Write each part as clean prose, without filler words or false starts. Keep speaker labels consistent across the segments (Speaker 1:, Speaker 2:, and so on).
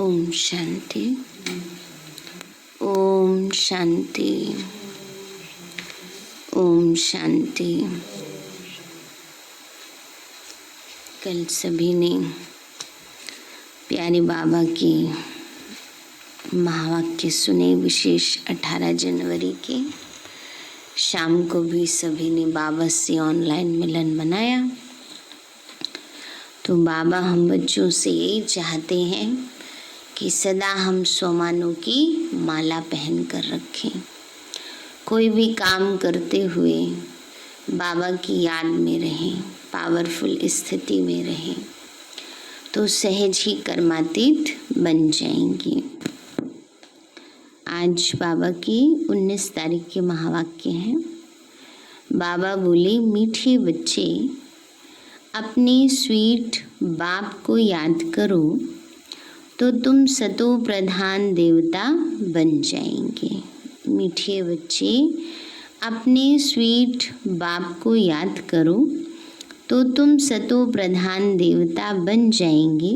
Speaker 1: ओम शांति। ओम शांति। ओम शांति। कल सभी ने प्यारे बाबा की महावाक्य सुने। विशेष 18 जनवरी के शाम को भी सभी ने बाबा से ऑनलाइन मिलन बनाया। तो बाबा हम बच्चों से यही चाहते हैं कि सदा हम स्वमानों की माला पहन कर रखें। कोई भी काम करते हुए बाबा की याद में रहें, पावरफुल स्थिति में रहें, तो सहज ही कर्मातीत बन जाएंगे। आज बाबा की 19 तारीख के महावाक्य हैं। बाबा बोले, मीठे बच्चे अपने स्वीट बाप को याद करो तो तुम सतो प्रधान देवता बन जाएंगे। मीठे बच्चे अपने स्वीट बाप को याद करो तो तुम सतो प्रधान देवता बन जाएंगे।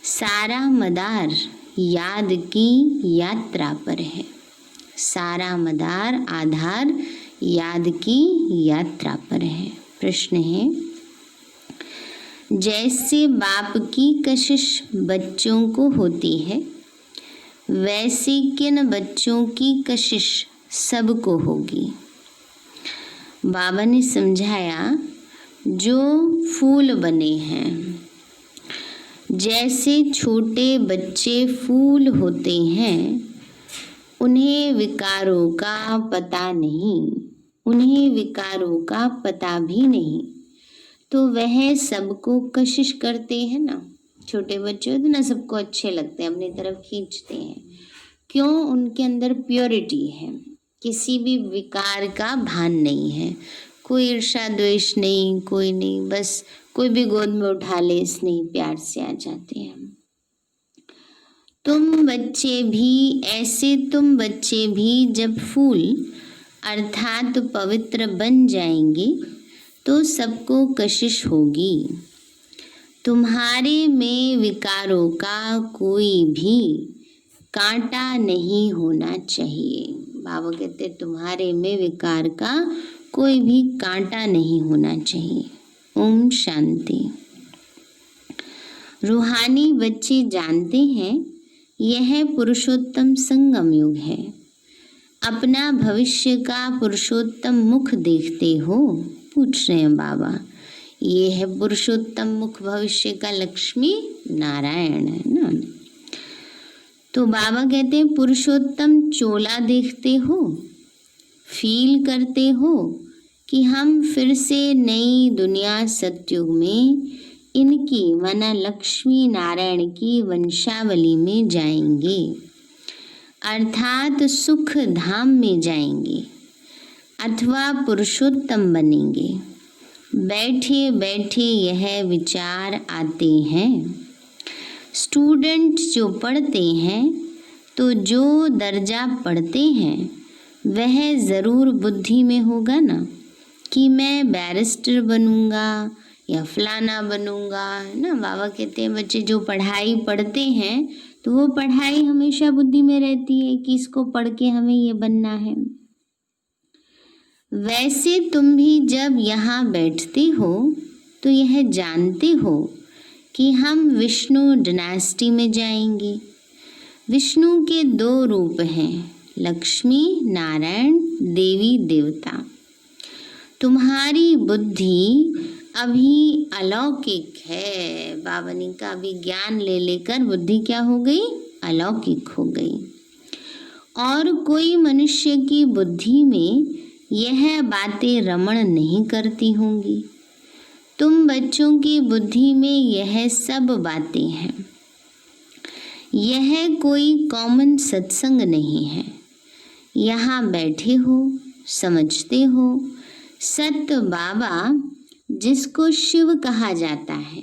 Speaker 1: सारा मदार याद की यात्रा पर है। सारा मदार आधार याद की यात्रा पर है। प्रश्न है, जैसे बाप की कशिश बच्चों को होती है, वैसे किन बच्चों की कशिश सबको होगी। बाबा ने समझाया, जो फूल बने हैं, जैसे छोटे बच्चे फूल होते हैं, उन्हें विकारों का पता नहीं, उन्हें विकारों का पता भी नहीं, तो वह सबको कशिश करते हैं ना। छोटे बच्चे होते ना, सबको अच्छे लगते हैं, अपनी तरफ खींचते हैं। क्यों? उनके अंदर प्योरिटी है, किसी भी विकार का भान नहीं है, कोई ईर्ष्या द्वेष नहीं, कोई नहीं, बस कोई भी गोद में उठा ले, स्नेह प्यार से आ जाते हैं। तुम बच्चे भी ऐसे, तुम बच्चे भी जब फूल अर्थात पवित्र बन जाएंगे तो सबको कशिश होगी। तुम्हारे में विकारों का कोई भी कांटा नहीं होना चाहिए। बाबा कहते तुम्हारे में विकार का कोई भी कांटा नहीं होना चाहिए। ओम शांति। रूहानी बच्चे जानते हैं यह पुरुषोत्तम संगम युग है। अपना भविष्य का पुरुषोत्तम मुख देखते हो? पूछ रहे हैं बाबा। ये है पुरुषोत्तम मुख भविष्य का, लक्ष्मी नारायण है ना। तो बाबा कहते हैं पुरुषोत्तम चोला देखते हो, फील करते हो कि हम फिर से नई दुनिया सतयुग में इनकी माना लक्ष्मी नारायण की वंशावली में जाएंगे, अर्थात सुख धाम में जाएंगे अथवा पुरुषोत्तम बनेंगे। बैठे बैठे यह विचार आते हैं। स्टूडेंट जो पढ़ते हैं, तो जो दर्जा पढ़ते हैं वह ज़रूर बुद्धि में होगा ना, कि मैं बैरिस्टर बनूंगा या फलाना बनूंगा, है ना। बाबा कहते हैं बच्चे जो पढ़ाई पढ़ते हैं, तो वो पढ़ाई हमेशा बुद्धि में रहती है कि इसको पढ़ के हमें ये बनना है। वैसे तुम भी जब यहाँ बैठते हो तो यह जानते हो कि हम विष्णु डायनेस्टी में जाएंगे। विष्णु के 2 रूप हैं, लक्ष्मी नारायण, देवी देवता। तुम्हारी बुद्धि अभी अलौकिक है। बाबा ने का अभी ज्ञान ले लेकर बुद्धि क्या हो गई? अलौकिक हो गई। और कोई मनुष्य की बुद्धि में यह बातें रमण नहीं करती होंगी। तुम बच्चों की बुद्धि में यह सब बातें हैं। यह कोई कॉमन सत्संग नहीं है। यहाँ बैठे हो, समझते हो, सत्य बाबा जिसको शिव कहा जाता है,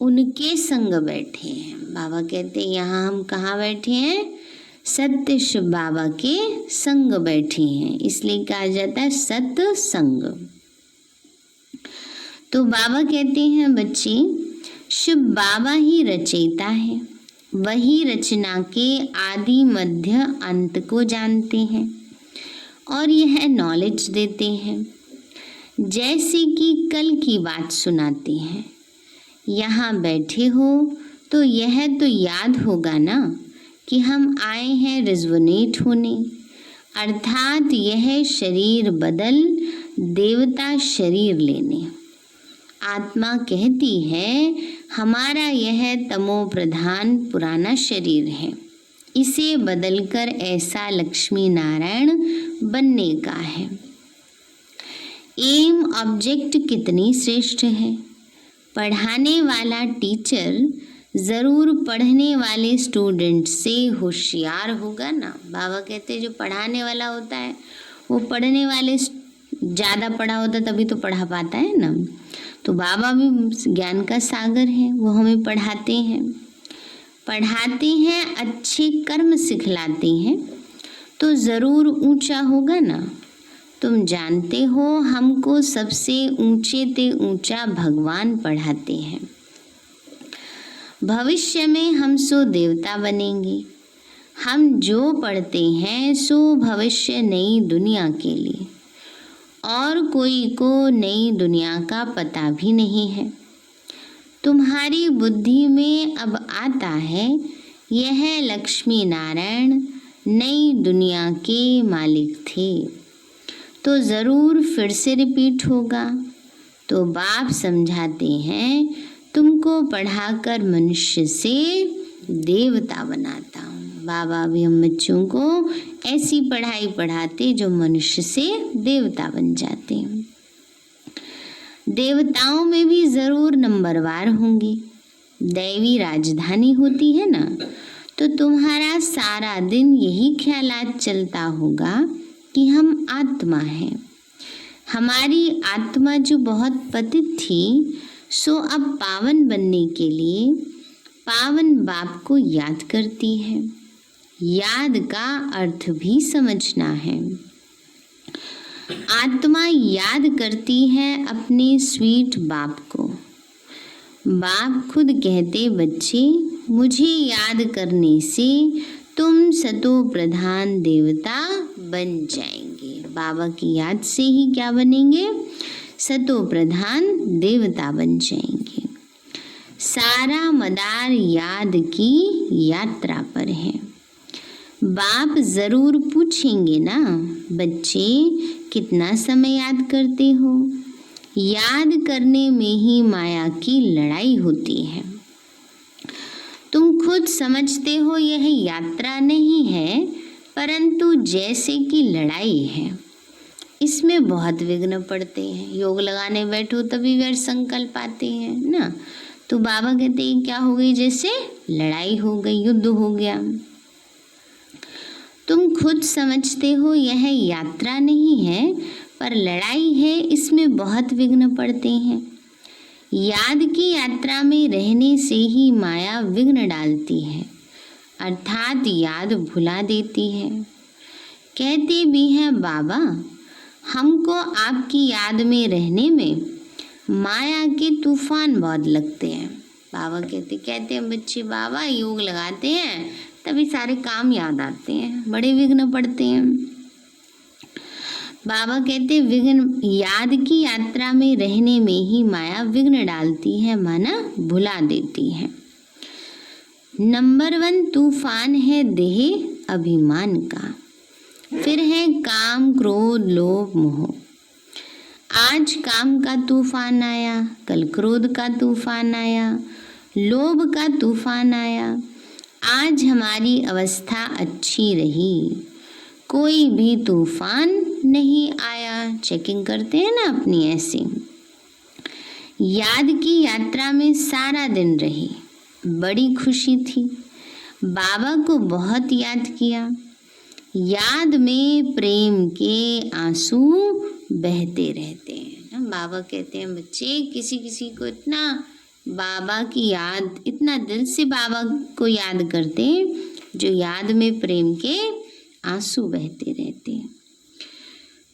Speaker 1: उनके संग बैठे हैं। बाबा कहते हैं यहाँ हम कहाँ बैठे हैं? सत्य शिव बाबा के संग बैठे हैं, इसलिए कहा जाता है सत्य संग। तो बाबा कहते हैं बच्चे, शिव बाबा ही रचयिता है, वही रचना के आदि मध्य अंत को जानते हैं और यह नॉलेज देते हैं। जैसे कि कल की बात सुनाते हैं। यहाँ बैठे हो तो यह तो याद होगा ना कि हम आए हैं रिजोनेट होने, अर्थात यह शरीर बदल देवता शरीर लेने। आत्मा कहती है हमारा यह तमो प्रधान पुराना शरीर है, इसे बदलकर ऐसा लक्ष्मी नारायण बनने का है। एम ऑब्जेक्ट कितनी श्रेष्ठ है। पढ़ाने वाला टीचर ज़रूर पढ़ने वाले स्टूडेंट से होशियार होगा ना। बाबा कहते जो पढ़ाने वाला होता है वो पढ़ने वाले ज़्यादा पढ़ा होता तभी तो पढ़ा पाता है ना। तो बाबा भी ज्ञान का सागर है, वो हमें पढ़ाते हैं, अच्छे कर्म सिखलाते हैं तो ज़रूर ऊंचा होगा ना। तुम जानते हो हमको सबसे ऊंचे ते ऊंचा भगवान पढ़ाते हैं। भविष्य में हम सो देवता बनेंगे। हम जो पढ़ते हैं सो भविष्य नई दुनिया के लिए, और कोई को नई दुनिया का पता भी नहीं है। तुम्हारी बुद्धि में अब आता है यह लक्ष्मी नारायण नई दुनिया के मालिक थे, तो ज़रूर फिर से रिपीट होगा। तो बाप समझाते हैं तुमको पढ़ाकर मनुष्य से देवता बनाता हूँ। बाबा भी हम बच्चों को ऐसी पढ़ाई पढ़ाते जो मनुष्य से देवता बन जाते हैं। देवताओं में भी ज़रूर नंबरवार होंगे। दैवी राजधानी होती है ना, तो तुम्हारा सारा दिन यही ख्यालात चलता होगा कि हम आत्मा हैं। हमारी आत्मा जो बहुत पतित थी सो अब पावन बनने के लिए पावन बाप को याद करती है। याद का अर्थ भी समझना है। आत्मा याद करती है अपने स्वीट बाप को। बाप खुद कहते बच्चे मुझे याद करने से तुम सतो प्रधान देवता बन जाएंगे। बाबा की याद से ही क्या बनेंगे? सतो प्रधान देवता बन जाएंगे। सारा मदार याद की यात्रा पर है। बाप ज़रूर पूछेंगे ना बच्चे कितना समय याद करते हो। याद करने में ही माया की लड़ाई होती है। तुम खुद समझते हो यह यात्रा नहीं है परंतु जैसे कि लड़ाई है। इसमें बहुत विघ्न पड़ते हैं। योग लगाने बैठो तभी व्यर्थ संकल्प आते हैं ना। तो बाबा कहते हैं क्या हो गई? जैसे लड़ाई हो गई, युद्ध हो गया। तुम खुद समझते हो यह यात्रा नहीं है पर लड़ाई है, इसमें बहुत विघ्न पड़ते हैं। याद की यात्रा में रहने से ही माया विघ्न डालती है, अर्थात याद भुला देती है। कहते भी हैं बाबा हमको आपकी याद में रहने में माया के तूफान बहुत लगते हैं। बाबा कहते हैं बच्चे बाबा योग लगाते हैं तभी सारे काम याद आते हैं, बड़े विघ्न पड़ते हैं। बाबा कहते विघ्न याद की यात्रा में रहने में ही माया विघ्न डालती है, माना भुला देती है। नंबर 1 तूफान है देह अभिमान का, फिर है काम क्रोध लोभ मोह। आज काम का तूफान आया, कल क्रोध का तूफान आया, लोभ का तूफान आया। आज हमारी अवस्था अच्छी रही, कोई भी तूफान नहीं आया। चेकिंग करते हैं ना अपनी ऐसे। याद की यात्रा में सारा दिन रही, बड़ी खुशी थी। बाबा को बहुत याद किया। याद में प्रेम के आंसू बहते रहते हैं ना। बाबा कहते हैं बच्चे किसी किसी को इतना बाबा की याद, इतना दिल से बाबा को याद करते हैं जो याद में प्रेम के आंसू बहते रहते हैं।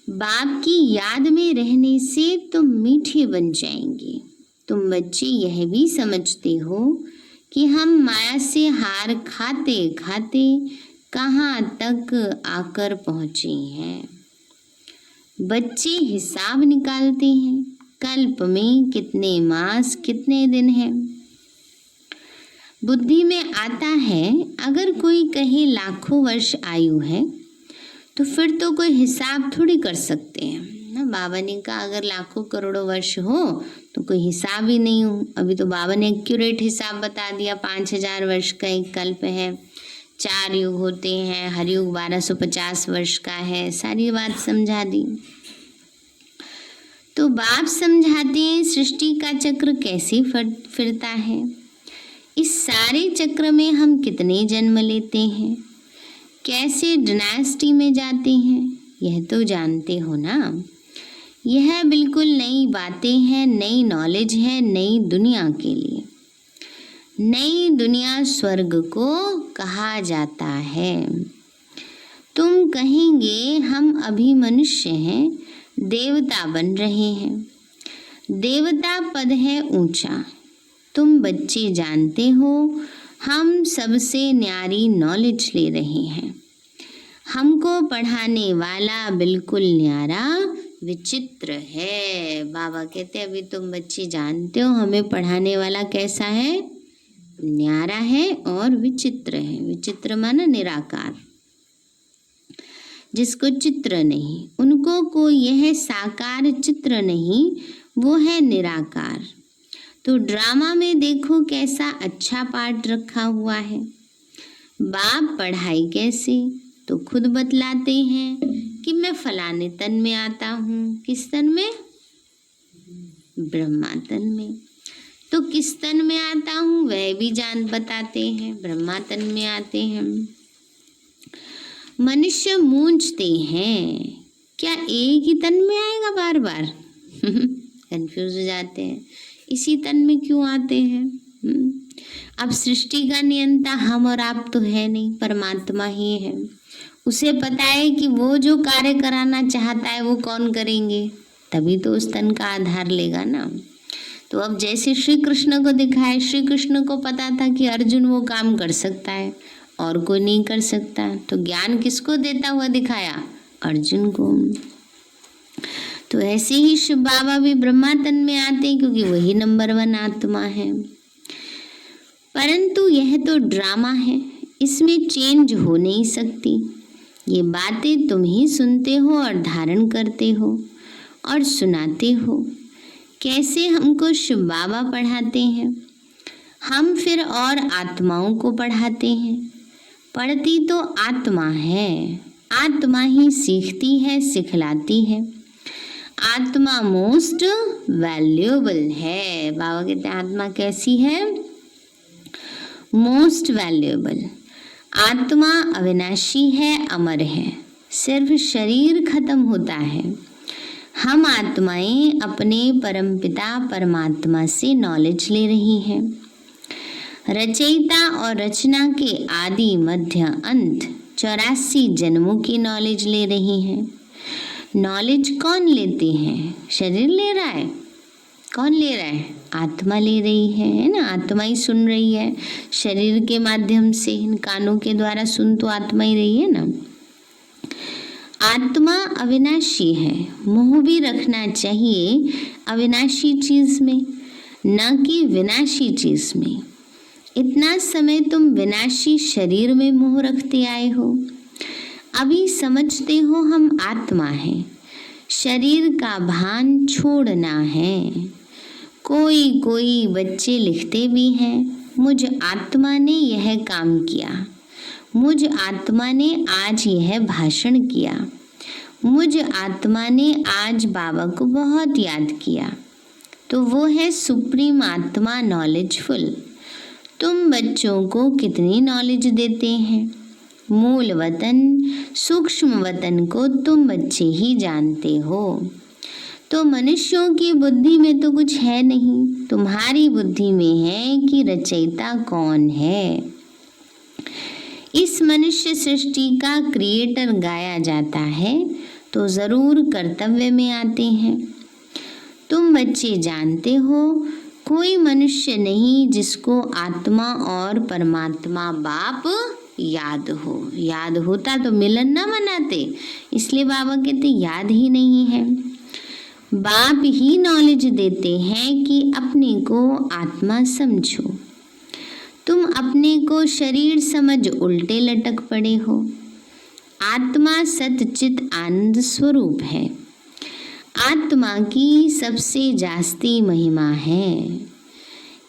Speaker 1: बाप की याद में रहने से तुम मीठे बन जाएंगे। तुम बच्चे यह भी समझते हो कि हम माया से हार खाते खाते कहाँ तक आकर पहुँचे हैं। बच्चे हिसाब निकालते हैं, कल्प में कितने मास कितने दिन हैं। बुद्धि में आता है अगर कोई कहे लाखों वर्ष आयु है तो फिर तो कोई हिसाब थोड़ी कर सकते हैं ना। बाबा ने कहा अगर लाखों करोड़ों वर्ष हो तो कोई हिसाब ही नहीं हो। अभी तो बाबा ने एक्यूरेट हिसाब बता दिया, 5000 वर्ष का एक कल्प है, 4 युग होते हैं, हर युग 1250 वर्ष का है, सारी बात समझा दी। तो बाप समझाते हैं सृष्टि का चक्र कैसे फिरता है, इस सारे चक्र में हम कितने जन्म लेते हैं, कैसे डायनेस्टी में जाते हैं, यह तो जानते हो ना। यह बिल्कुल नई बातें हैं, नई नॉलेज है नई दुनिया के लिए। नई दुनिया स्वर्ग को कहा जाता है। तुम कहेंगे हम अभी मनुष्य हैं, देवता बन रहे हैं। देवता पद है ऊंचा। तुम बच्चे जानते हो हम सबसे न्यारी नॉलेज ले रहे हैं। हमको पढ़ाने वाला बिल्कुल न्यारा विचित्र है। बाबा कहते हैं अभी तुम बच्चे जानते हो हमें पढ़ाने वाला कैसा है, न्यारा है और विचित्र है। विचित्र माना निराकार, जिसको चित्र नहीं, उनको कोई यह साकार चित्र नहीं, वो है निराकार। तो ड्रामा में देखो कैसा अच्छा पार्ट रखा हुआ है। बाप पढ़ाई कैसे तो खुद बतलाते हैं कि मैं फलाने तन में आता हूँ। किस तन में? ब्रह्मा तन में। तो किस तन में आता हूँ वह भी जान बताते हैं, ब्रह्मा तन में आते हैं। मनुष्य मूंझते हैं क्या एक ही तन में आएगा बार बार कंफ्यूज हो जाते हैं, इसी तन में क्यों आते हैं। अब सृष्टि का नियंता हम और आप तो है नहीं, परमात्मा ही है। उसे पता है कि वो जो कार्य कराना चाहता है वो कौन करेंगे, तभी तो उस तन का आधार लेगा ना। तो अब जैसे श्री कृष्ण को दिखाए, श्री कृष्ण को पता था कि अर्जुन वो काम कर सकता है और कोई नहीं कर सकता, तो ज्ञान किसको देता हुआ दिखाया, अर्जुन को। तो ऐसे ही शिव बाबा भी ब्रह्मा तन में आते हैं क्योंकि वही नंबर 1 आत्मा है। परंतु यह तो ड्रामा है, इसमें चेंज हो नहीं सकती। ये बातें तुम ही सुनते हो और धारण करते हो और सुनाते हो। कैसे हमको शिव बाबा पढ़ाते हैं, हम फिर और आत्माओं को पढ़ाते हैं। पढ़ती तो आत्मा है, आत्मा ही सीखती है, सिखलाती है। आत्मा मोस्ट वैल्यूएबल है। बाबा कहते हैं आत्मा कैसी है, मोस्ट वैल्यूएबल। आत्मा अविनाशी है, अमर है, सिर्फ शरीर खत्म होता है। हम आत्माएं अपने परमपिता परमात्मा से नॉलेज ले रही हैं। रचयिता और रचना के आदि मध्य अंत 84 जन्मों की नॉलेज ले रही हैं। नॉलेज कौन लेते हैं, शरीर ले रहा है, कौन ले रहा है, आत्मा ले रही है ना। आत्मा ही सुन रही है शरीर के माध्यम से, इन कानों के द्वारा सुन तो आत्मा ही रही है ना। आत्मा अविनाशी है, मोह भी रखना चाहिए अविनाशी चीज में, न कि विनाशी चीज में। इतना समय तुम विनाशी शरीर में मोह रखते आए हो। अभी समझते हो हम आत्मा हैं, शरीर का भान छोड़ना है। कोई कोई बच्चे लिखते भी हैं, मुझ आत्मा ने यह काम किया, मुझ आत्मा ने आज यह भाषण किया, मुझ आत्मा ने आज बाबा को बहुत याद किया। तो वो है सुप्रीम आत्मा नॉलेजफुल। तुम बच्चों को कितनी नॉलेज देते हैं, मूल वतन सूक्ष्म वतन को तुम बच्चे ही जानते हो। तो मनुष्यों की बुद्धि में तो कुछ है नहीं, तुम्हारी बुद्धि में है कि रचयिता कौन है। इस मनुष्य सृष्टि का क्रिएटर गाया जाता है तो जरूर कर्तव्य में आते हैं। तुम बच्चे जानते हो कोई मनुष्य नहीं जिसको आत्मा और परमात्मा बाप याद हो। याद होता तो मिलन ना मनाते, इसलिए बाबा कहते याद ही नहीं है। बाप ही नॉलेज देते हैं कि अपने को आत्मा समझो। तुम अपने को शरीर समझ उल्टे लटक पड़े हो। आत्मा सतचित आनंद स्वरूप है। आत्मा की सबसे जास्ती महिमा है।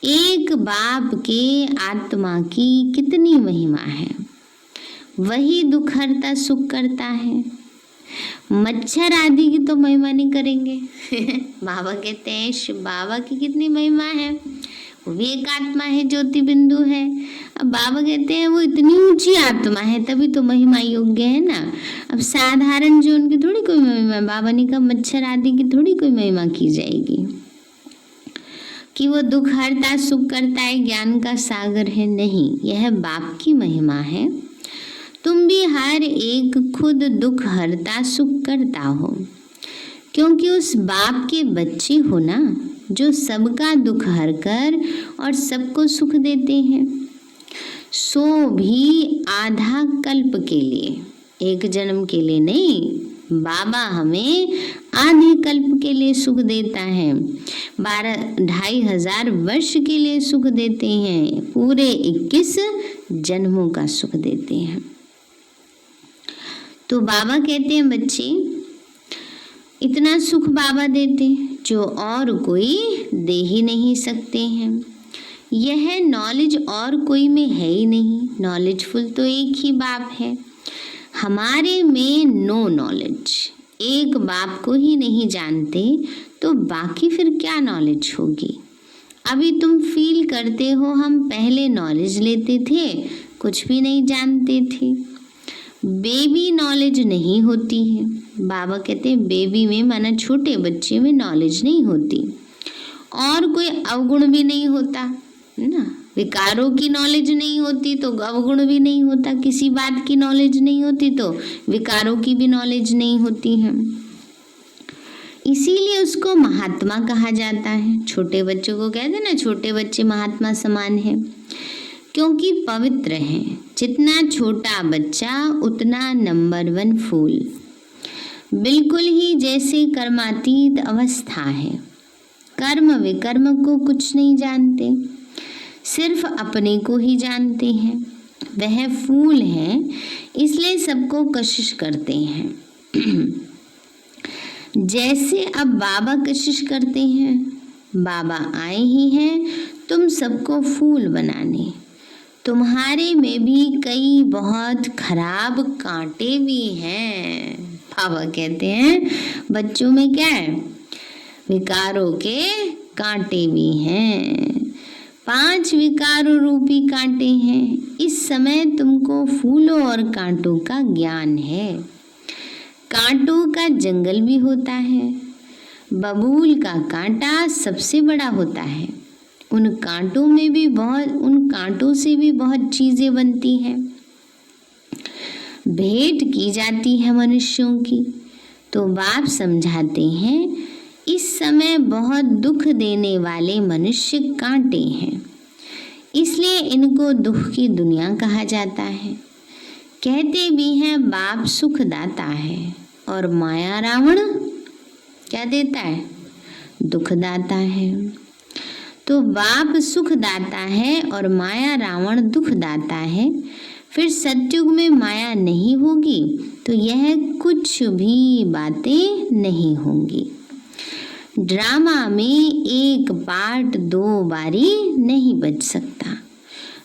Speaker 1: एक बाप के आत्मा की कितनी महिमा है। वही दुख हरता सुख करता है। मच्छर आदि की तो महिमा नहीं करेंगे। बाबा कहते हैं शिव बाबा की कितनी महिमा है, वो भी एक आत्मा है, ज्योति बिंदु है। अब बाबा कहते हैं वो इतनी ऊंची आत्मा है तभी तो महिमा योग्य है ना। अब साधारण जो उनकी थोड़ी कोई महिमा, बाबा ने कहा मच्छर आदि की थोड़ी कोई महिमा की जाएगी कि वो दुख हरता सुख करता है, ज्ञान का सागर है। नहीं, यह बाप की महिमा है। तुम भी हर एक खुद दुख हरता सुख करता हो, क्योंकि उस बाप के बच्चे हो ना, जो सबका दुख हर कर और सबको सुख देते हैं। सो भी आधा कल्प के लिए, एक जन्म के लिए नहीं। बाबा हमें आधे कल्प के लिए सुख देता है, 12,500 वर्ष के लिए सुख देते हैं, पूरे 21 जन्मों का सुख देते हैं। तो बाबा कहते हैं बच्चे इतना सुख बाबा देते जो और कोई दे ही नहीं सकते हैं। यह नॉलेज और कोई में है ही नहीं। नॉलेजफुल तो एक ही बाप है। हमारे में नो नॉलेज। एक बाप को ही नहीं जानते तो बाकी फिर क्या नॉलेज होगी। अभी तुम फील करते हो हम पहले नॉलेज लेते थे, कुछ भी नहीं जानते थे। बेबी नॉलेज नहीं होती है। बाबा कहते हैं बेबी में माना छोटे बच्चे में नॉलेज नहीं होती, और कोई अवगुण भी नहीं होता है ना। विकारों की नॉलेज नहीं होती तो अवगुण भी नहीं होता। किसी बात की नॉलेज नहीं होती तो विकारों की भी नॉलेज नहीं होती है। इसीलिए उसको महात्मा कहा जाता है। छोटे बच्चों को कहते हैं ना, छोटे बच्चे महात्मा समान है, क्योंकि पवित्र हैं। जितना छोटा बच्चा उतना नंबर 1 फूल। बिल्कुल ही जैसे कर्मातीत अवस्था है। कर्म विकर्म को कुछ नहीं जानते, सिर्फ अपने को ही जानते हैं। वह फूल है, इसलिए सबको कशिश करते हैं। जैसे अब बाबा कशिश करते हैं, बाबा आए ही हैं तुम सबको फूल बनाने। तुम्हारे में भी कई बहुत खराब कांटे भी हैं। बाबा कहते हैं बच्चों में क्या है, विकारों के कांटे भी हैं। 5 विकार रूपी कांटे हैं। इस समय तुमको फूलों और कांटों का ज्ञान है। कांटों का जंगल भी होता है। बबूल का कांटा सबसे बड़ा होता है। उन कांटों से भी बहुत चीजें बनती हैं। भेंट की जाती है मनुष्यों की। तो बाप समझाते हैं इस समय बहुत दुख देने वाले मनुष्य कांटे हैं, इसलिए इनको दुख की दुनिया कहा जाता है। कहते भी हैं बाप सुख दाता है और माया रावण क्या देता है, दुख दाता है। तो बाप सुख दाता है और माया रावण दुख दाता है। फिर सतयुग में माया नहीं होगी तो यह कुछ भी बातें नहीं होंगी। ड्रामा में एक पार्ट 2 बारी नहीं बज सकता।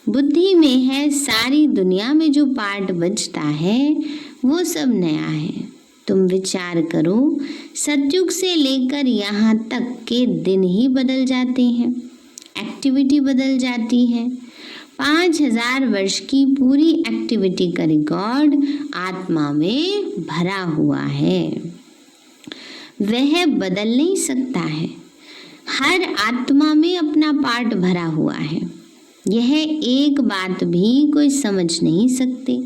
Speaker 1: बुद्धि में है सारी दुनिया में जो पार्ट बजता है वो सब नया है। तुम विचार करो, सतयुग से लेकर यहाँ तक के दिन ही बदल जाते हैं, एक्टिविटी बदल जाती है। 5000 वर्ष की पूरी एक्टिविटी का रिकॉर्ड आत्मा में भरा हुआ है। वह बदल नहीं सकता है। हर आत्मा में अपना पार्ट भरा हुआ है। यह एक बात भी कोई समझ नहीं सकते।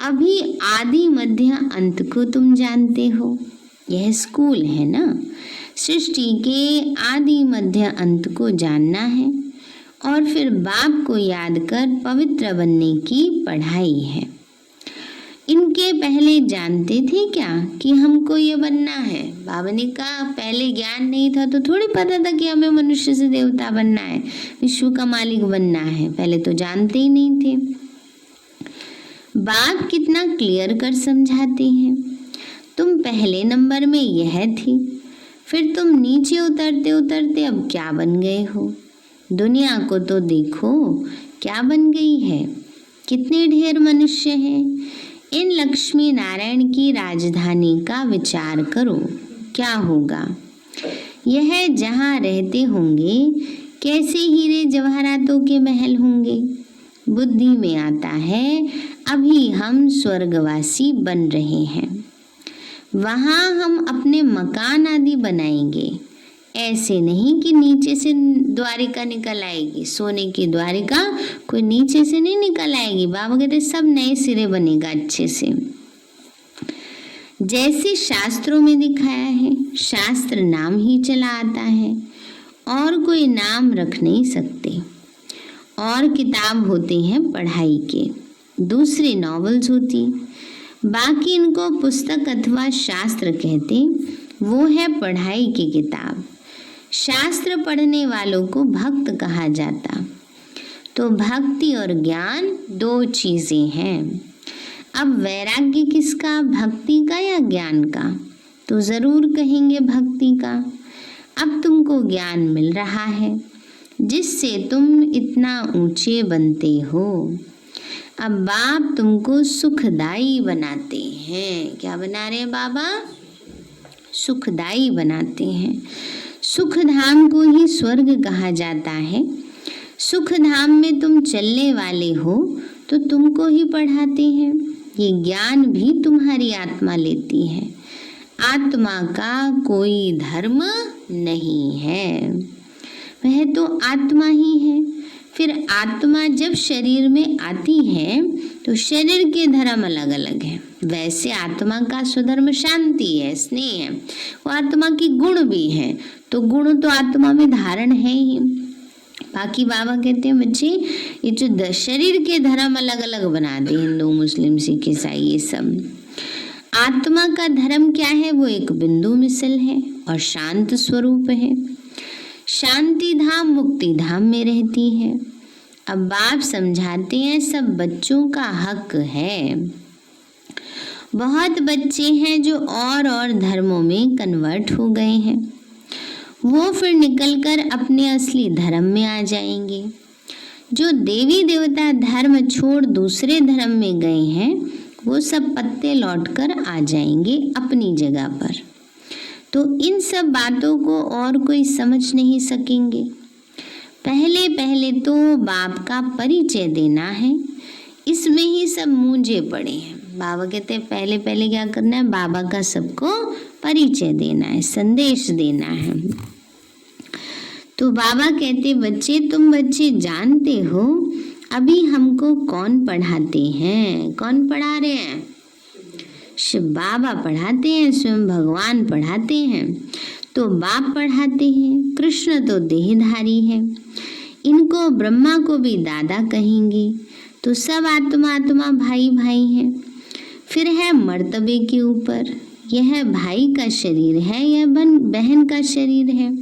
Speaker 1: अभी आदि मध्य अंत को तुम जानते हो। यह स्कूल है ना। सृष्टि के आदि मध्य अंत को जानना है और फिर बाप को याद कर पवित्र बनने की पढ़ाई है। इनके पहले जानते थे क्या कि हमको ये बनना है? बाबा ने कहा पहले ज्ञान नहीं था तो थोड़ी पता था कि हमें मनुष्य से देवता बनना है, विश्व का मालिक बनना है। पहले तो जानते ही नहीं थे। बाप कितना क्लियर कर समझाते हैं। तुम पहले नंबर में यह थी, फिर तुम नीचे उतरते उतरते अब क्या बन गए हो? दुनिया को तो देखो क्या बन गई है। कितने ढेर मनुष्य हैं। इन लक्ष्मी नारायण की राजधानी का विचार करो, क्या होगा। यह जहाँ रहते होंगे कैसे हीरे जवाहरातों के महल होंगे। बुद्धि में आता है अभी हम स्वर्गवासी बन रहे हैं, वहाँ हम अपने मकान आदि बनाएंगे। ऐसे नहीं कि नीचे से द्वारिका निकल आएगी, सोने की द्वारिका कोई नीचे से नहीं निकल आएगी। बाबा कहते सब नए सिरे बनेगा अच्छे से। जैसे शास्त्रों में दिखाया है, शास्त्र नाम ही चला आता है और कोई नाम रख नहीं सकते। और किताब होते हैं पढ़ाई के, दूसरी नॉवेल्स होती, बाकी इनको पुस्तक अथवा शास्त्र कहते। वो है पढ़ाई की किताब। शास्त्र पढ़ने वालों को भक्त कहा जाता। तो भक्ति और ज्ञान दो चीजें हैं। अब वैराग्य किसका, भक्ति का या ज्ञान का? तो जरूर कहेंगे भक्ति का। अब तुमको ज्ञान मिल रहा है जिससे तुम इतना ऊंचे बनते हो। अब बाप तुमको सुखदाई बनाते हैं। क्या बना रहे हैं बाबा? सुखदाई बनाते हैं। सुख धाम को ही स्वर्ग कहा जाता है। सुख धाम में तुम चलने वाले हो तो तुमको ही पढ़ाते हैं। ये ज्ञान भी तुम्हारी आत्मा लेती है। आत्मा का कोई धर्म नहीं है, वह तो आत्मा ही है। फिर आत्मा जब शरीर में आती है तो शरीर के धर्म अलग अलग हैं। वैसे आत्मा का स्वधर्म शांति है, स्नेह है, वो आत्मा की गुण भी है। तो गुण तो आत्मा में धारण है ही। बाकी बाबा कहते हैं बच्चे ये जो शरीर के धर्म अलग अलग बना दे, हिंदू मुस्लिम सिख ईसाई ये सब। आत्मा का धर्म क्या है? वो एक बिंदु मिसल है और शांत स्वरूप है। शांति धाम मुक्ति धाम में रहती है। अब बाप समझाते हैं सब बच्चों का हक है। बहुत बच्चे हैं जो और धर्मों में कन्वर्ट हो गए हैं, वो फिर निकलकर अपने असली धर्म में आ जाएंगे। जो देवी देवता धर्म छोड़ दूसरे धर्म में गए हैं वो सब पत्ते लौटकर आ जाएंगे अपनी जगह पर। तो इन सब बातों को और कोई समझ नहीं सकेंगे। पहले पहले तो बाप का परिचय देना है, इसमें ही सब मूंझे पड़े हैं। बाबा कहते हैं पहले पहले क्या करना है? बाबा का सबको परिचय देना है, संदेश देना है। तो बाबा कहते बच्चे तुम बच्चे जानते हो अभी हमको कौन पढ़ाते हैं? कौन पढ़ा रहे हैं? शिव बाबा पढ़ाते हैं, स्वयं भगवान पढ़ाते हैं। तो बाप पढ़ाते हैं। कृष्ण तो देहधारी है, इनको ब्रह्मा को भी दादा कहेंगे। तो सब आत्मा आत्मा भाई भाई हैं। फिर है मर्तबे के ऊपर, यह भाई का शरीर है, यह बहन का शरीर है।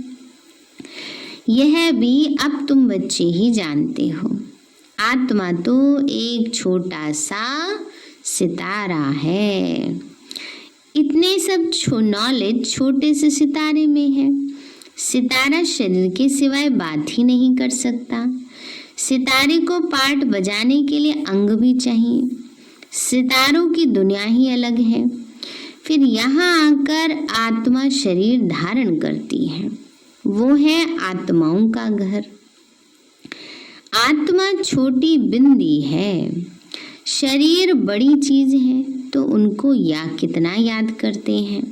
Speaker 1: यह भी अब तुम बच्चे ही जानते हो। आत्मा तो एक छोटा सा सितारा है। इतने सब नॉलेज छोटे से सितारे में है। सितारा शरीर के सिवाय बात ही नहीं कर सकता। सितारे को पार्ट बजाने के लिए अंग भी चाहिए। सितारों की दुनिया ही अलग है। फिर यहाँ आकर आत्मा शरीर धारण करती है, वो है आत्माओं का घर। आत्मा छोटी बिंदी है, शरीर बड़ी चीज है, तो उनको कितना याद करते हैं।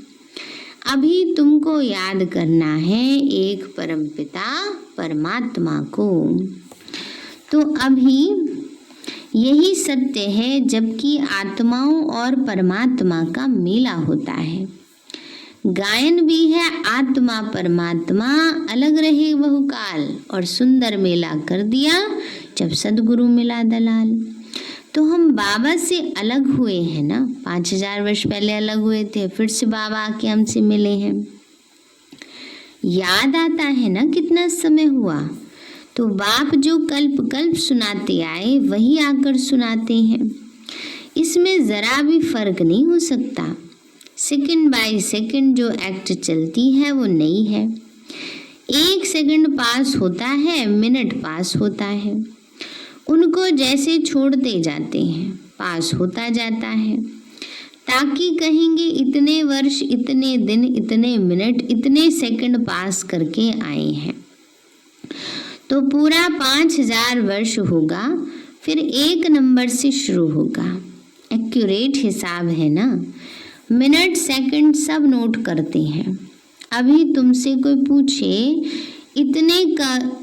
Speaker 1: अभी तुमको याद करना है एक परमपिता परमात्मा को। तो अभी यही सत्य है, जबकि आत्माओं और परमात्मा का मेला होता है। गायन भी है आत्मा परमात्मा अलग रहे बहुकाल, और सुंदर मेला कर दिया जब सदगुरु मिला दलाल। तो हम बाबा से अलग हुए हैं ना, 5000 वर्ष पहले अलग हुए थे, फिर से बाबा आके हमसे मिले हैं। याद आता है ना कितना समय हुआ। तो बाप जो कल्प कल्प सुनाते आए वही आकर सुनाते हैं, इसमें ज़रा भी फर्क नहीं हो सकता। सेकंड बाय सेकंड जो एक्ट चलती है वो नई है। 1 सेकंड पास होता है, मिनट पास होता है, उनको जैसे छोड़ते जाते हैं पास होता जाता है, ताकि कहेंगे इतने वर्ष, इतने दिन, इतने मिनट, इतने सेकंड पास करके आए हैं। तो पूरा 5000 वर्ष होगा, फिर 1 नंबर से शुरू होगा। एक्यूरेट हिसाब है ना, मिनट सेकंड सब नोट करते हैं। अभी तुमसे कोई पूछे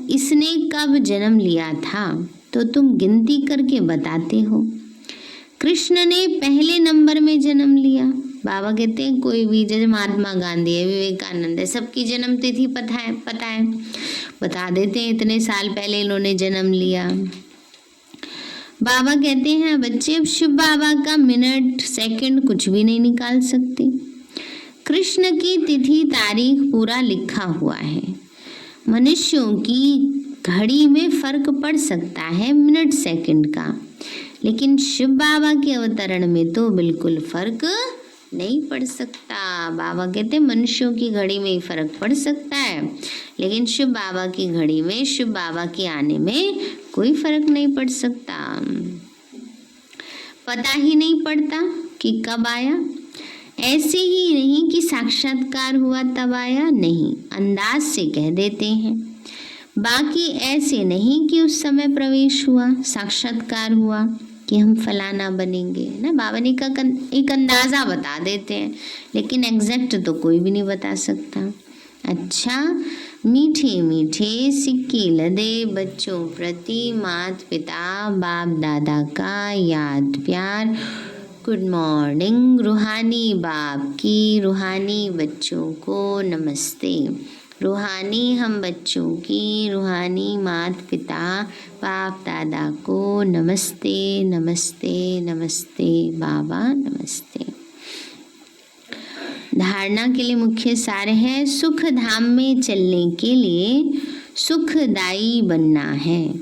Speaker 1: इसने कब जन्म लिया था, तो तुम गिनती करके बताते हो। कृष्ण ने पहले नंबर में जन्म लिया। बाबा कहते हैं कोई भी, जैसे महात्मा गांधी है, विवेकानंद है, सबकी जन्म तिथि पता है बता देते हैं, इतने साल पहले इन्होंने जन्म लिया। बाबा कहते हैं बच्चे अब शिव बाबा का मिनट सेकंड कुछ भी नहीं निकाल सकते। कृष्ण की तिथि तारीख पूरा लिखा हुआ है। मनुष्यों की घड़ी में फर्क पड़ सकता है मिनट सेकंड का, लेकिन शिव बाबा के अवतरण में तो बिल्कुल फर्क नहीं पड़ सकता। बाबा कहते हैं मनुष्यों की घड़ी में ही फर्क पड़ सकता है, लेकिन शिव बाबा की घड़ी में, शिव बाबा के आने में कोई फर्क नहीं पड़ सकता। पता ही नहीं पड़ता कि कब आया। ऐसे ही नहीं कि साक्षात्कार हुआ तब आया, नहीं, अंदाज से कह देते हैं। बाकी ऐसे नहीं कि उस समय प्रवेश हुआ, साक्षात्कार हुआ कि हम फलाना बनेंगे ना। बाबा ने एक अंदाज़ा बता देते हैं, लेकिन एग्जैक्ट तो कोई भी नहीं बता सकता। अच्छा, मीठे मीठे सिक्के लदे बच्चों प्रति माता पिता बाप दादा का याद प्यार। Good morning. रूहानी बाप की रूहानी बच्चों को नमस्ते। रूहानी हम बच्चों की रूहानी माता पिता बाप दादा को नमस्ते नमस्ते नमस्ते बाबा नमस्ते। धारणा के लिए मुख्य सार है, सुख धाम में चलने के लिए सुखदाई बनना है।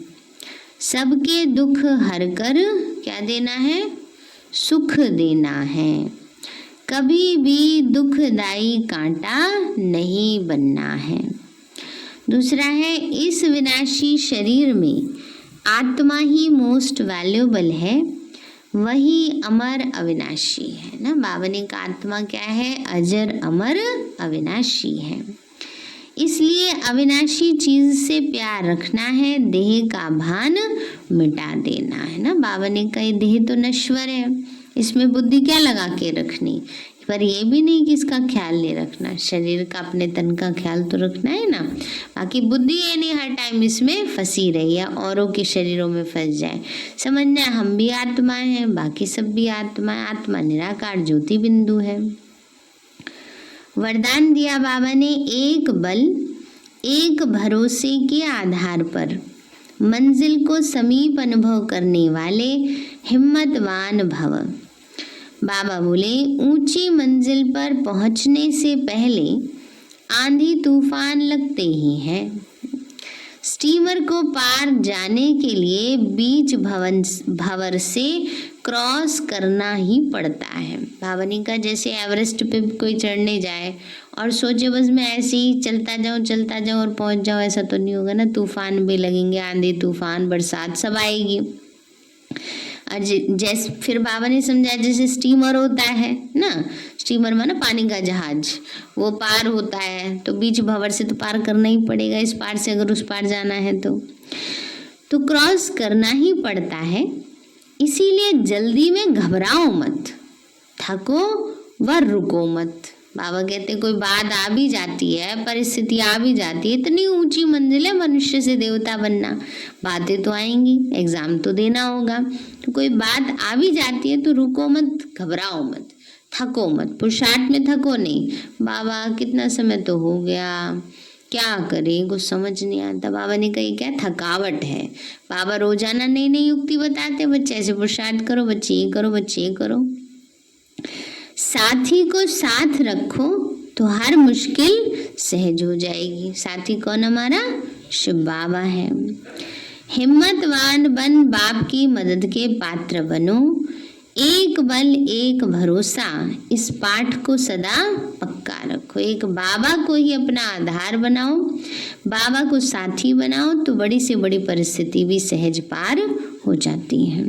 Speaker 1: सबके दुख हर कर क्या देना है, सुख देना है। कभी भी दुखदाई कांटा नहीं बनना है। दूसरा है, इस विनाशी शरीर में आत्मा ही मोस्ट वैल्यूएबल है, वही अमर अविनाशी है ना। बाबा ने कहा आत्मा क्या है, अजर अमर अविनाशी है। इसलिए अविनाशी चीज से प्यार रखना है, देह का भान मिटा देना है ना। बाबा ने कहा देह तो नश्वर है, इसमें बुद्धि क्या लगा के रखनी, पर ये भी नहीं कि इसका ख्याल नहीं रखना, शरीर का अपने तन का ख्याल तो रखना है ना। बाकी बुद्धि ये नहीं हर टाइम इसमें फंसी रही है, औरों के शरीरों में फंस जाए। समझना हम भी आत्मा हैं, बाकी सब भी आत्मा है। आत्मा निराकार ज्योति बिंदु है। वरदान दिया बाबा ने, एक बल एक भरोसे के आधार पर मंजिल को समीप अनुभव करने वाले हिम्मतवान भव। बाबा बोले ऊंची मंजिल पर पहुंचने से पहले आंधी तूफान लगते ही हैं। स्टीमर को पार जाने के लिए बीच भंवर से क्रॉस करना ही पड़ता है। बाबा ने कहा जैसे एवरेस्ट पे कोई चढ़ने जाए और सोचे बस मैं ऐसे ही चलता जाऊं और पहुंच जाऊं, ऐसा तो नहीं होगा ना। तूफान भी लगेंगे, आंधी तूफान बरसात सब आएगी। जैसे फिर बाबा ने समझाया जैसे स्टीमर होता है ना, स्टीमर माना पानी का जहाज, वो पार होता है तो बीच भंवर से तो पार करना ही पड़ेगा, इस पार से अगर उस पार जाना है तो क्रॉस करना ही पड़ता है। इसीलिए जल्दी में घबराओ मत, थको व रुको मत। बाबा कहते कोई बात आ भी जाती है, परिस्थिति आ भी जाती है, इतनी ऊंची मंजिल है मनुष्य से देवता बनना, बातें तो आएंगी, एग्जाम तो देना होगा, तो कोई बात आ भी जाती है तो रुको मत, घबराओ मत, थको मत, पुरुषार्थ में थको नहीं। बाबा कितना समय तो हो गया, क्या करें, कुछ समझ नहीं आता। बाबा ने कही क्या थकावट है। बाबा रोजाना नई नई युक्ति बताते, बच्चे ऐसे पुरुषार्थ करो, बच्चे ये करो, बच्चे ये करो। साथी को साथ रखो तो हर मुश्किल सहज हो जाएगी। साथी कौन? हमारा शिव बाबा है। हिम्मतवान बन, बाप की मदद के पात्र बनो। एक बल एक भरोसा, इस पाठ को सदा पक्का रखो। एक बाबा को ही अपना आधार बनाओ, बाबा को साथी बनाओ तो बड़ी से बड़ी परिस्थिति भी सहज पार हो जाती है।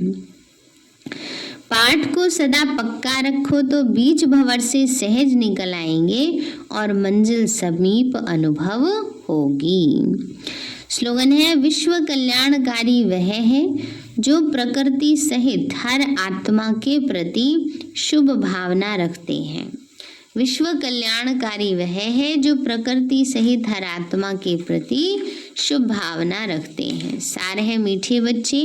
Speaker 1: पाठ को सदा पक्का रखो तो बीच भंवर से सहज निकल आएंगे और मंजिल समीप अनुभव होगी। स्लोगन है, विश्व कल्याणकारी वह है जो प्रकृति सहित हर आत्मा के प्रति शुभ भावना रखते हैं। विश्व कल्याणकारी वह है जो प्रकृति सहित हर आत्मा के प्रति शुभ भावना रखते हैं। सार है मीठे बच्चे,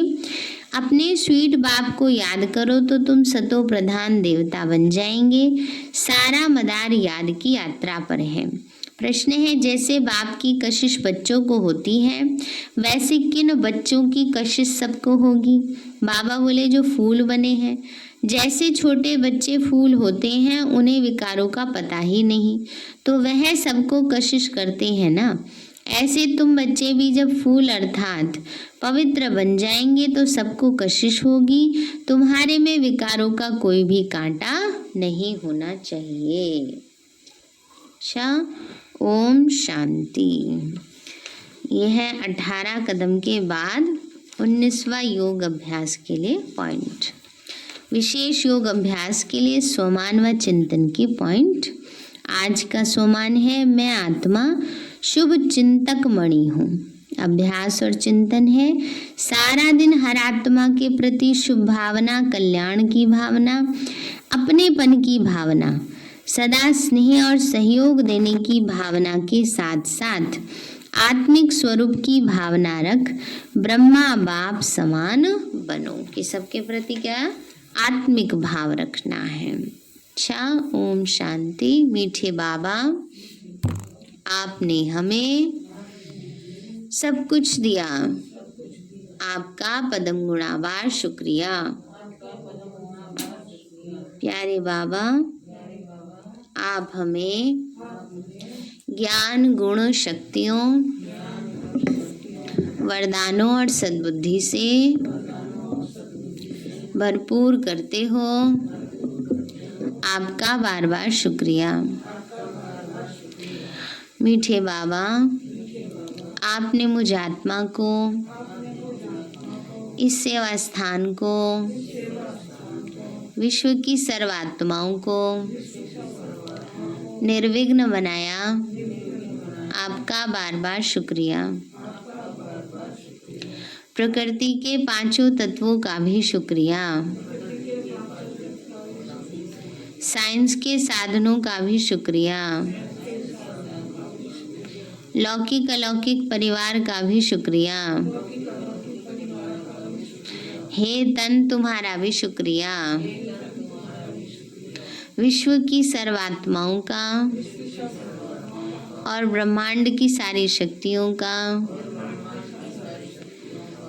Speaker 1: अपने स्वीट बाप को याद करो तो तुम सतो प्रधान देवता बन जाएंगे। सारा मदार याद की यात्रा पर है। प्रश्न है, जैसे बाप की कशिश बच्चों को होती है वैसे किन बच्चों की कशिश सबको होगी? बाबा बोले जो फूल बने हैं। जैसे छोटे बच्चे फूल होते हैं, उन्हें विकारों का पता ही नहीं, तो वह सबको कशिश करते हैं ना। ऐसे तुम बच्चे भी जब फूल अर्थात पवित्र बन जाएंगे तो सबको कशिश होगी। तुम्हारे में विकारों का कोई भी कांटा नहीं होना चाहिए। अच्छा, ओम शांति। यह है 18 कदम के बाद 19वां योग अभ्यास के लिए पॉइंट। विशेष योग अभ्यास के लिए सोमान व चिंतन की पॉइंट। आज का सोमान है, मैं आत्मा शुभ चिंतक मणि हूँ। अभ्यास और चिंतन है, सारा दिन हर आत्मा के प्रति शुभ भावना, कल्याण की भावना, अपनेपन की भावना, सदा स्नेह और सहयोग देने की भावना के साथ साथ आत्मिक स्वरूप की भावना रख ब्रह्मा बाप समान बनो। कि सबके प्रति क्या आत्मिक भाव रखना है। अच्छा, ओम शांति। मीठे बाबा, आपने हमें सब कुछ दिया, आपका पदम गुणावार शुक्रिया। प्यारे बाबा, आप हमें ज्ञान, गुण, शक्तियों, वरदानों और सद्बुद्धि से भरपूर करते हो। आपका बार बार शुक्रिया। मीठे बाबा, आपने मुझ आत्मा को, इस सेवा स्थान को, विश्व की सर्वात्माओं को निर्विघ्न बनाया। आपका बार बार शुक्रिया। प्रकृति के पांचों तत्वों का भी शुक्रिया। साइंस के साधनों का भी शुक्रिया। लौकिक अलौकिक परिवार का भी शुक्रिया। हे तन, तुम्हारा भी शुक्रिया। विश्व की सर्वात्माओं का और ब्रह्मांड की सारी शक्तियों का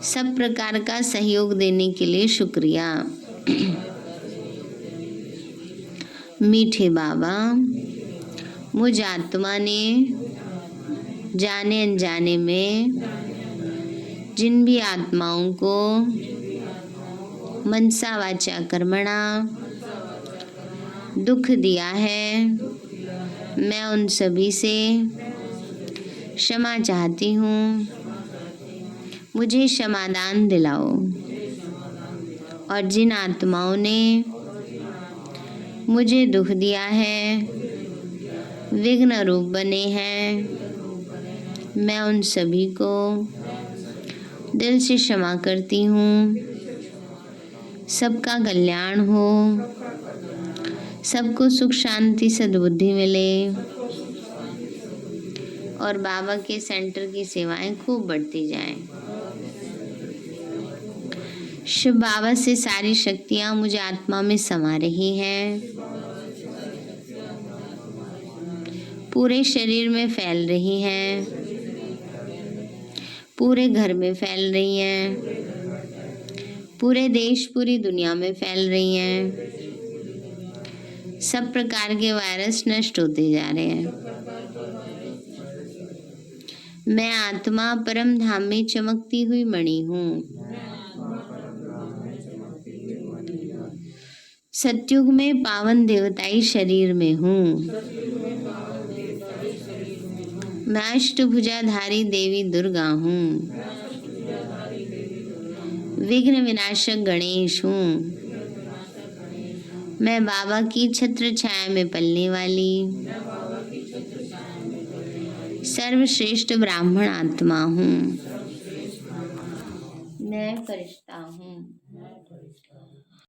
Speaker 1: सब प्रकार का सहयोग देने के लिए शुक्रिया। मीठे बाबा, मुझ आत्मा ने जाने अनजाने में जिन भी आत्माओं को मनसा वाचा कर्मणा दुख दिया है, मैं उन सभी से क्षमा चाहती हूँ। मुझे क्षमादान दिलाओ। और जिन आत्माओं ने मुझे दुख दिया है, विघ्न रूप बने हैं, मैं उन सभी को दिल से क्षमा करती हूँ। सबका कल्याण हो, सबको सुख शांति सद्बुद्धि मिले और बाबा के सेंटर की सेवाएं खूब बढ़ती जाएं। शिव बाबा से सारी शक्तियाँ मुझे आत्मा में समा रही हैं। पूरे शरीर में फैल रही हैं, पूरे घर में फैल रही हैं, पूरे देश पूरी दुनिया में फैल रही हैं। सब प्रकार के वायरस नष्ट होते जा रहे हैं। मैं आत्मा परम धाम में चमकती हुई मणि हूँ। सतयुग में पावन देवताई शरीर में हूँ। मैं अष्टभुजाधारी देवी दुर्गा हूँ। विघ्न विनाशक गणेश हूँ। मैं बाबा की छत्र छाया में पलने वाली सर्वश्रेष्ठ ब्राह्मण आत्मा हूँ। मैं फरिश्ता हूँ।